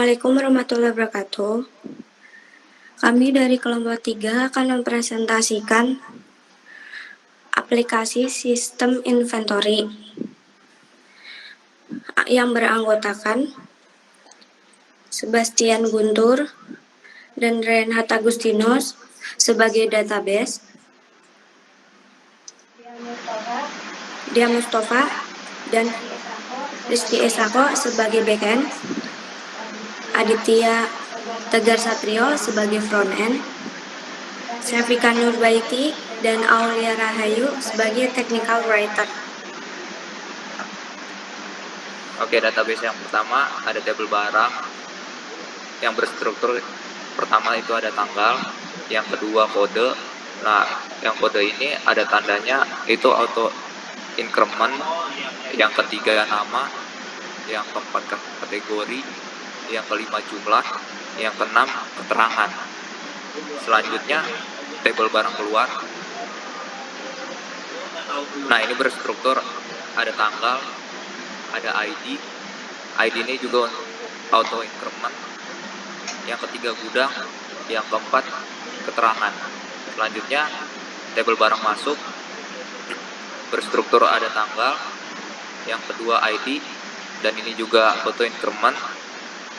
Assalamualaikum warahmatullahi wabarakatuh. Kami dari kelompok 3 akan mempresentasikan aplikasi sistem inventory yang beranggotakan Sebastian Guntur dan Renhat Agustinus sebagai database, Dia Mustafa dan Rizky Esako sebagai backend, Aditya Tegar Satrio sebagai frontend, Syafika Nurbaiti dan Aulia Rahayu sebagai technical writer. Oke, database yang pertama ada tabel barang yang berstruktur. Pertama itu ada tanggal, yang kedua kode. Nah, yang kode ini ada tandanya itu auto increment, yang ketiga nama, yang keempat kategori, yang kelima jumlah, yang keenam keterangan. Selanjutnya tabel barang keluar. Nah, ini berstruktur ada tanggal, ada ID ini juga auto increment, yang ketiga gudang, yang keempat keterangan. Selanjutnya tabel barang masuk berstruktur ada tanggal, yang kedua ID, dan ini juga auto increment,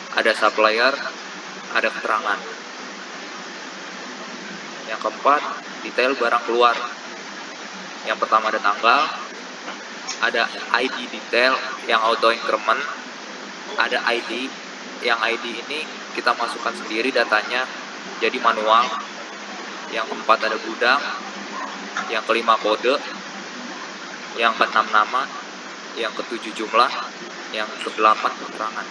ada supplier, ada keterangan. Yang keempat detail barang keluar. Yang pertama ada tanggal, ada ID detail yang auto increment, ada ID, yang ID ini kita masukkan sendiri datanya jadi manual. Yang keempat ada gudang, yang kelima kode, yang keenam nama, yang ketujuh jumlah, yang kedelapan keterangan.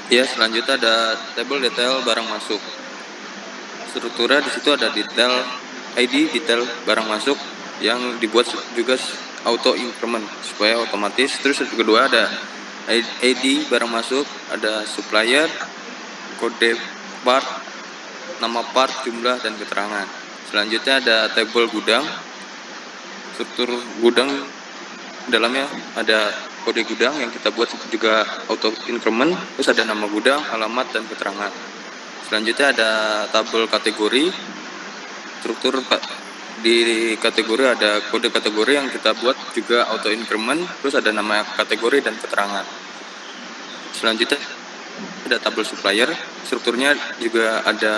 Ya, selanjutnya ada tabel detail barang masuk. Strukturnya di situ ada detail ID detail barang masuk yang dibuat juga auto increment supaya otomatis. Terus yang kedua ada ID barang masuk, ada supplier, kode part, nama part, jumlah, dan keterangan. Selanjutnya ada tabel gudang. Struktur gudang dalamnya ada kode gudang yang kita buat juga auto increment, terus ada nama gudang, alamat, dan keterangan. Selanjutnya ada tabel kategori. Struktur di kategori ada kode kategori yang kita buat juga auto increment, terus ada nama kategori dan keterangan. Selanjutnya ada tabel supplier. Strukturnya juga ada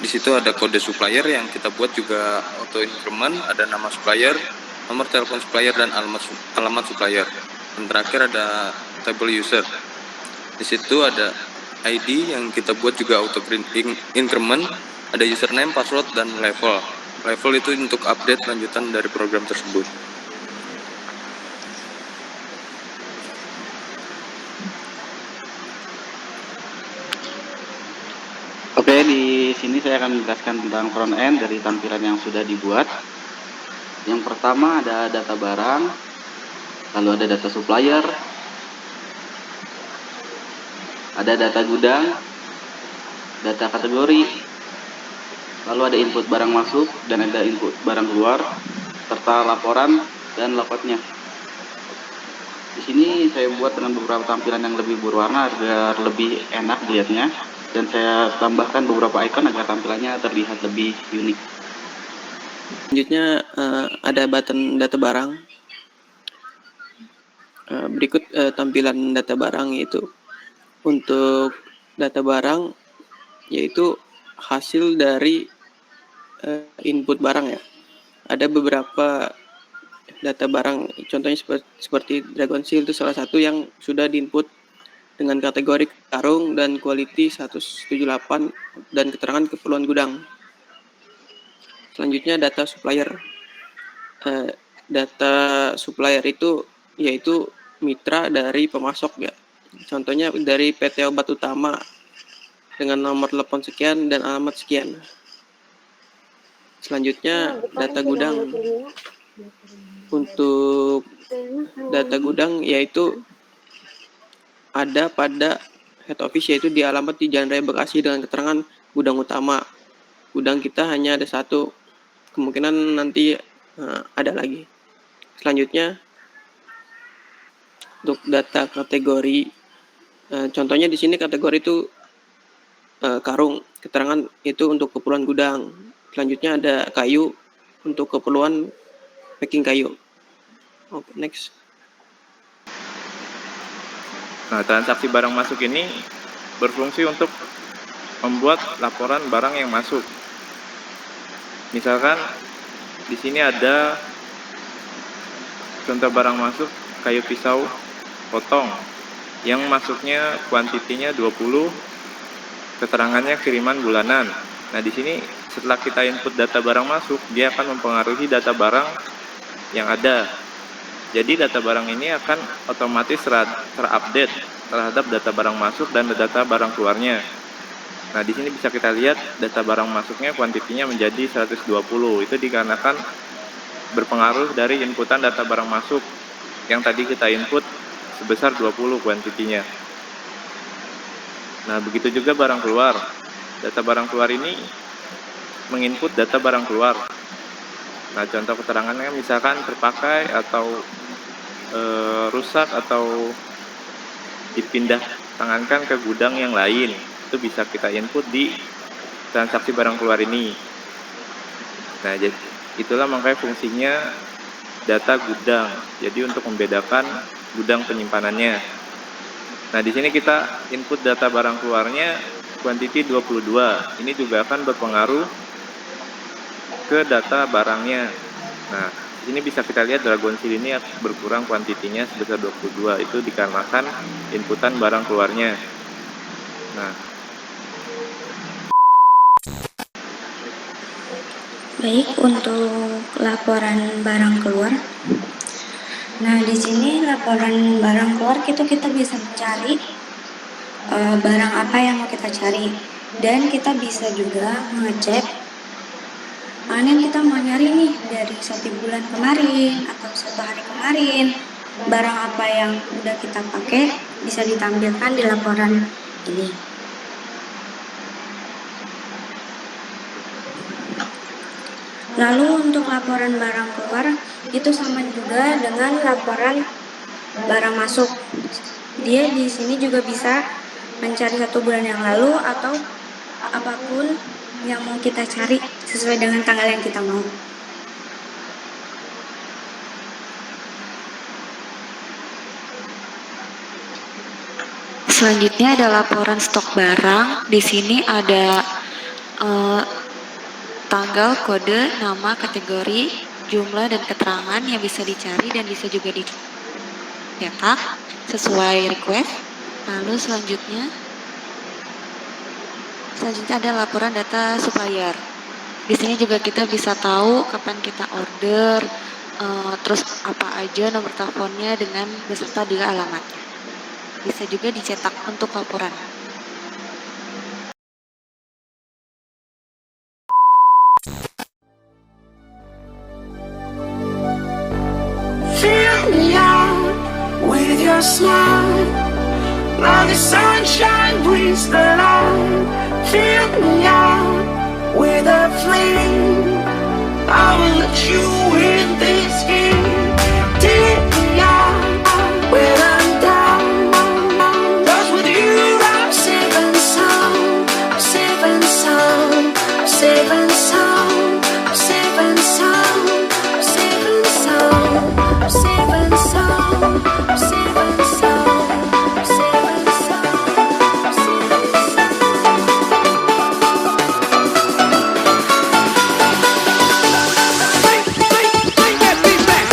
di situ ada kode supplier yang kita buat juga auto increment, ada nama supplier, nomor telepon supplier, dan alamat supplier. Dan terakhir ada tabel user. Di situ ada ID yang kita buat juga auto increment, ada username, password, dan level. Level itu untuk update lanjutan dari program tersebut. Oke, di sini saya akan menjelaskan tentang front end dari tampilan yang sudah dibuat. Yang pertama ada data barang, lalu ada data supplier, ada data gudang, data kategori, lalu ada input barang masuk dan ada input barang keluar, serta laporan dan logotnya. Di sini saya buat dengan beberapa tampilan yang lebih berwarna agar lebih enak dilihatnya, dan saya tambahkan beberapa icon agar tampilannya terlihat lebih unik. Selanjutnya ada button data barang. Berikut tampilan data barang, yaitu untuk data barang yaitu hasil dari input barang ya. Ada beberapa data barang, contohnya seperti Dragon Shield itu salah satu yang sudah diinput dengan kategori karung dan quality 178 dan keterangan keperluan gudang. Selanjutnya data supplier. Data supplier itu yaitu mitra dari pemasok ya. Contohnya dari PT Obat Utama dengan nomor telepon sekian dan alamat sekian. Selanjutnya data gudang. Untuk data gudang yaitu ada pada head office, yaitu di alamat di Jalan Raya Bekasi dengan keterangan gudang utama. Gudang kita hanya ada satu, kemungkinan nanti ada lagi. Selanjutnya untuk data kategori, contohnya di sini kategori itu karung, keterangan itu untuk keperluan gudang. Selanjutnya ada kayu untuk keperluan packing kayu. Oke, next. Nah, transaksi barang masuk ini berfungsi untuk membuat laporan barang yang masuk. Misalkan di sini ada contoh barang masuk kayu pisau potong yang masuknya kuantitinya 20, keterangannya kiriman bulanan. Nah, di sini setelah kita input data barang masuk, dia akan mempengaruhi data barang yang ada. Jadi data barang ini akan otomatis terupdate terhadap data barang masuk dan data barang keluarnya. Nah, di sini bisa kita lihat data barang masuknya kuantitinya menjadi 120. Itu dikarenakan berpengaruh dari inputan data barang masuk yang tadi kita input sebesar 20 kuantitinya. Nah, begitu juga barang keluar. Data barang keluar ini menginput data barang keluar. Nah, contoh keterangannya misalkan terpakai atau rusak atau dipindah tangankan ke gudang yang lain, itu bisa kita input di transaksi barang keluar ini. Nah, jadi itulah makanya fungsinya data gudang. Jadi untuk membedakan gudang penyimpanannya. Nah, di sini kita input data barang keluarnya kuantiti 22. Ini juga akan berpengaruh ke data barangnya. Nah, di sini bisa kita lihat Dragon Seal ini berkurang kuantitinya sebesar 22. Itu dikarenakan inputan barang keluarnya. Nah, Baik, untuk laporan barang keluar. Nah, di sini laporan barang keluar kita bisa mencari barang apa yang mau kita cari, dan kita bisa juga mengecek mana yang kita mau nyari nih dari 1 bulan kemarin atau 1 hari kemarin. Barang apa yang udah kita pakai bisa ditampilkan di laporan ini. Lalu untuk laporan barang keluar itu sama juga dengan laporan barang masuk. Dia di sini juga bisa mencari 1 bulan yang lalu atau apapun yang mau kita cari sesuai dengan tanggal yang kita mau. Selanjutnya ada laporan stok barang. Di sini ada tanggal, kode, nama, kategori, jumlah, dan keterangan yang bisa dicari dan bisa juga dicetak sesuai request. Lalu selanjutnya ada laporan data supplier. Di sini juga kita bisa tahu kapan kita order, terus apa aja nomor teleponnya dengan beserta juga alamatnya. Bisa juga dicetak untuk laporan. Fill me out with your smile, like the sunshine brings the light. Fill me out with a flame, I will let you in this game. Take me out when I'm down, 'cause with you I'm safe and sound. I'm safe and sound. I'm safe and sound. I'm safe and sound. I'm safe and sound. I'm safe and sound. I'm safe and sound. I'm safe and sound. I'm safe and sound. Bring that beat back.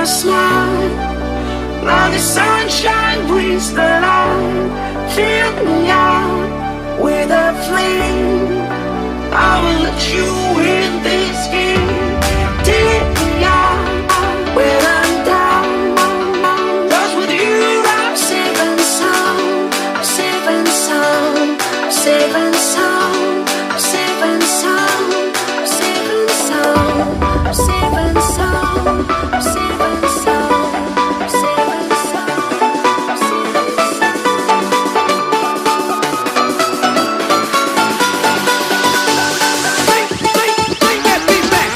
your smile, like the sunshine brings the light. Fill me out with a flame. I will let you in this game. Take me out when I'm down. 'Cause with you I'm safe and sound. I'm safe and sound. I'm safe and sound. I'm safe and sound. I'm safe and sound. I'm safe and sound. I'm safe and sound. I'm safe and sound. I'm safe and Bring that beat back.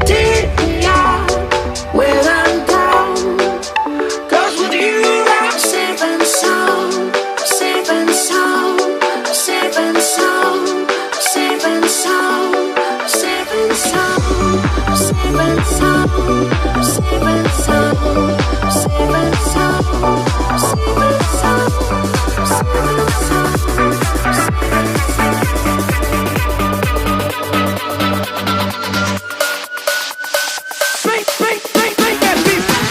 Take me out when I'm down. 'Cause with you I'm safe and sound. I'm safe and sound. I'm safe and sound. I'm safe and sound. I'm safe and sound. I'm safe and sound. I'm safe and sound. I'm safe and sound. I'm safe and sound. I'm safe and Bring that beat back.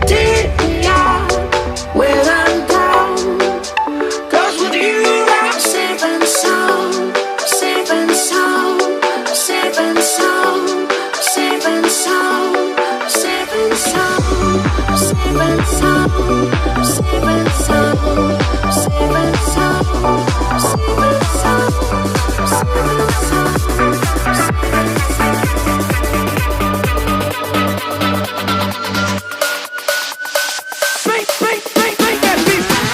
Take me out when I'm down. 'Cause with you I'm safe and sound. I'm safe and sound. I'm safe and sound. I'm safe and sound. I'm safe and sound. I'm safe and sound. I'm safe and sound. I'm safe and sound. I'm safe and sound. I'm safe and Bring that beat back.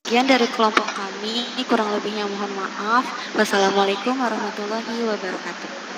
Sekian dari kelompok kami, kurang lebihnya mohon maaf. Wassalamualaikum warahmatullahi wabarakatuh.